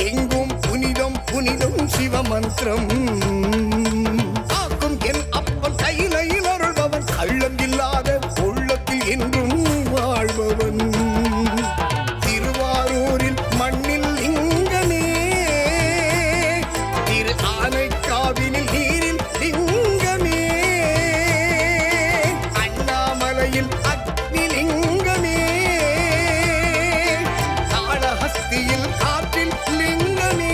எங்கும் புனிதம் புனிதம் சிவமந்திரம் ஆக்கும் என் அப்பன் கையிலையில் அருள்பவன் கள்ளம் இல்லாத உள்ளத்தில் என்றும் வாழ்பவன் திருவாரூரில் மண்ணில் லிங்கமே திரு ஆனைக்காவினில் நீரில் லிங்கமே அண்ணாமலையில் அக்னி லிங்கமே காளஹஸ்தியில் காற்றில் லிங்கமே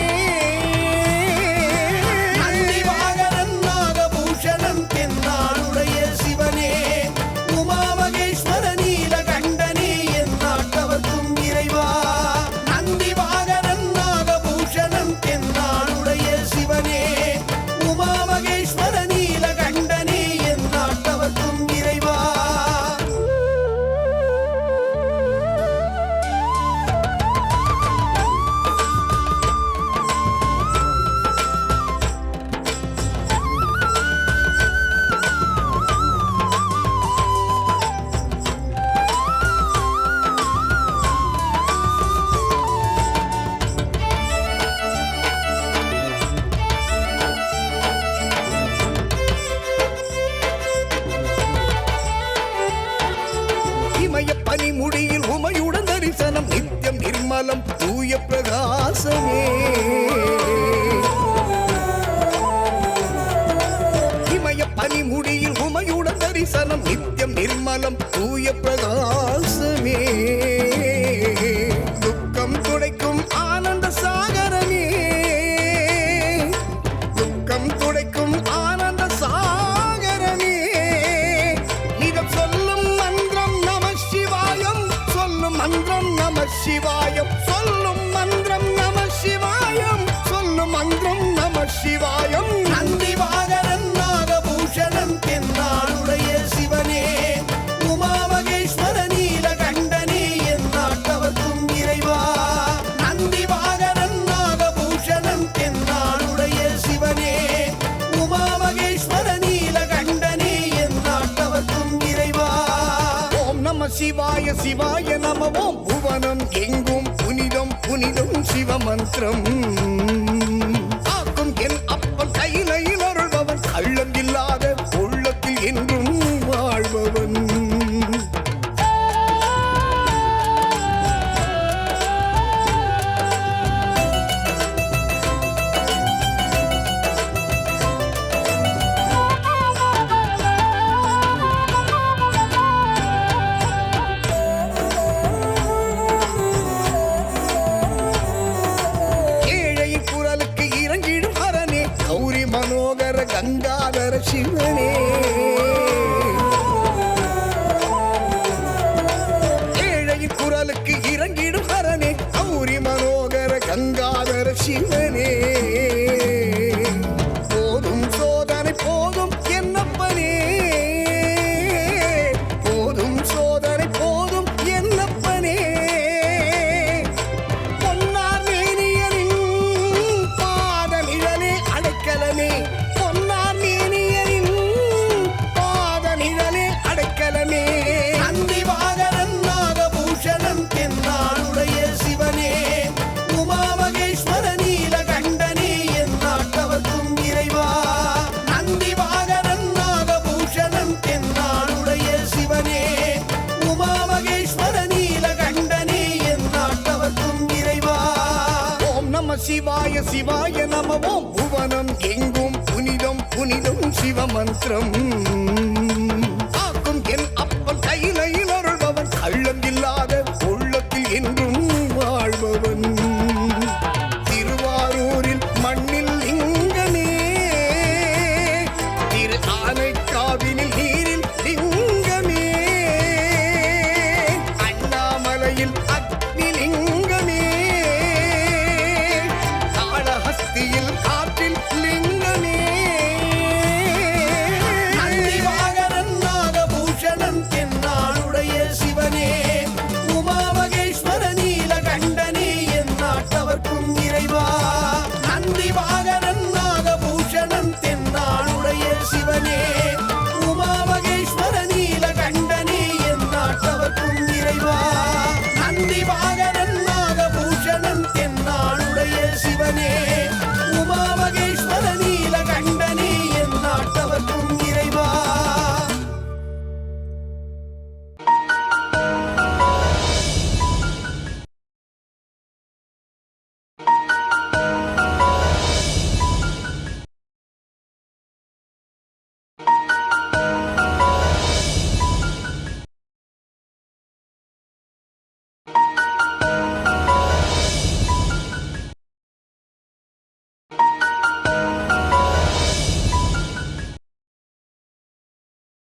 நந்திவாகனன் நாகபூஷணன் தென்னாடுடைய சிவனே உமாமகேஸ்வர நீலகண்டனே என் நாட்டவர்க்கும் இறைவா நந்திவாகனன் நாகபூஷணன் தென்னாடுடைய சிவனே உமாமகேஸ்வர நீலகண்டனே என் நாட்டவர்க்கும் இறைவா இமய பனிமுடியில் உமையுடன் தரிசனம் நித்தியம் நிர்மலம் தூய பிரகாசமே இமய பனிமுடியில் உமையுடன் தரிசனம் நித்தியம் நிர்மலம் தூய பிரகாசமே துக்கம் துடைக்கும் ஆனந்த சாகரமே துக்கம் துடைக்கும் ஆனந்த சாகரமே நிதம் சொல்லும் மந்திரம் நம சிவாயம் சொல்லும் மந்திரம் நம சிவாயம் சொல்லும் மந்திரம் நம சிவாயம் சொல்லும் மந்திரம் நம சிவாயம் நந்திவாகனன் நாகபூஷணன் தென்னாடுடைய சிவனே உமாமகேஸ்வர நீலகண்டனே என் நாட்டவர்க்கும் இறைவா நந்திவாகனன் நாகபூஷணன் தென்னாடுடைய சிவனே உமாமகேஸ்வர நீலகண்டனே என் நாட்டவர்க்கும் இறைவா ஓம் நம சிவாய சிவாய நம ஓம் புவனம் எங்கும் புனிதம் புனிதம் சிவமந்திரம் ஆக்கும் என் அப்பன் கையிலையில் அருள்பவன் கள்ளம் இல்லாத உள்ளத்தில் என்றும் வாழ்பவன் ஏழை குரலுக்கு இறங்கிடும் ஹரனே கௌரி மனோகர கங்காதர சிவனே ஏழை குரலுக்கு இறங்கிடும் ஹரனே கௌரி மனோகர கங்காதர சிவனே போதும் சோதனை போதும் என்னப்பனே போதும் சோதனை போதும் என்னப்பனே பொன்னார் மேனியரின் பாத நிழலே அடைக்கலமே பொன்னார் மேனியரின் பாத நிழலே அடைக்கலமே நந்திவாகனன் நாகபூஷணன் தென்னாடுடைய சிவனே உமாமகேஸ்வர நீலகண்டனே என் நாட்டவர்க்கும் இறைவா நந்திவாகனன் நாகபூஷணன் தென்னாடுடைய சிவனே உமாமகேஸ்வர நீலகண்டனே என் நாட்டவர்க்கும் இறைவா ஓம் நம சிவாய சிவாய நம ஓம் புவனம் எங்கும் புனிதம் புனிதம் சிவமந்திரம் ஆக்கும் என் அப்பன் கையிலையில் அருள்பவன் கள்ளம் இல்லாத உள்ளத்தில் என்றும் வாழ்பவன் திருவாரூரில் மண்ணில் லிங்கமே திரு ஆனைக்காவினில் நீரில் லிங்கமே அண்ணாமலையில் அக்னி லிங்கமே காளஹஸ்தியில் காற்றில் லிங்கமே நந்திவாகனன் நாகபூஷணன் தென்னாடுடைய சிவனே உமாமகேஸ்வர நீலகண்டனே என் நாட்டவர்க்கும்